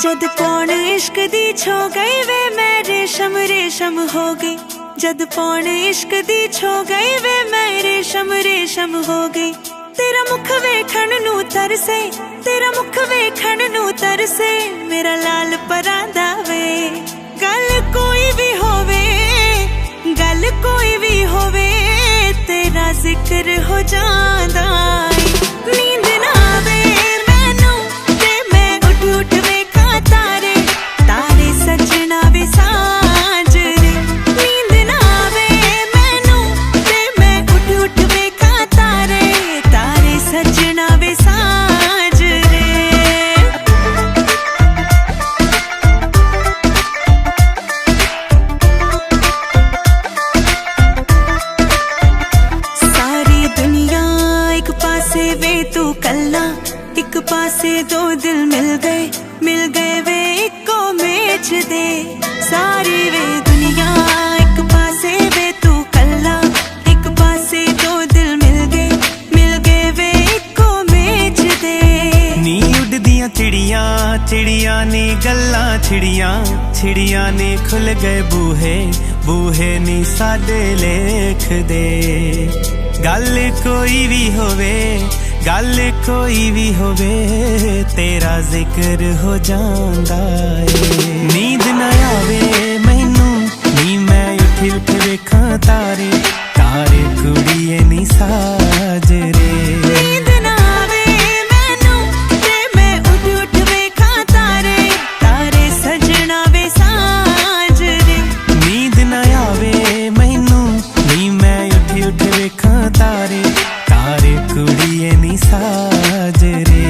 जद पौन इश्क दी छो गई वे मैं रेशम रेशम हो गई। जद पौन इश्क दी छो गई वे मैं रेशम रेशम हो गई। तेरा मुख वेखण नू तरसे, तेरा मुख वेखण नू तरसे, मेरा लाल परांदा वे। गल कोई भी होवे, गल कोई भी होवे, तेरा जिक्र हो जांदा है। नींद ना आवे मैनू ते मैं उठ उठ वेखां तारे, तारे सजना वे सांझ रे। नींद ना आवे मैनू ते मैं उठ उठ वेखां तारे, तारे सजना वे सांझ रे। सारी दुनिया एक पासे वे तू कल्ला, एक पासे दो दिल मिल गए वे इको मेच दे। सारी वे दुनिया एक पासे वे तू कल्ला, एक पासे दो दिल मिल गए वे इको मेच दे। नी उड़दियां चिड़ियां चिड़ियां ने गल्लां छिड़ियां छिड़ियां ने खुल गए बूहे बूहे नी साडे लेख दे। गल कोई भी होवे, गल कोई भी होवे, तेरा जिक्र हो जांदा है। नींद ना आवे मैनू नी मैं उठ उठ वेखां तारे, तारे कुड़िए नी साजरे। नींद ना आवे मैनू ते मैं उठ उठ वेखां तारे, तारे सजना वे सांझ रे। नींद ना आवे मैनू नी मैं उठ उठ वेखां तारे, तारे कुड़िए नी साजरे।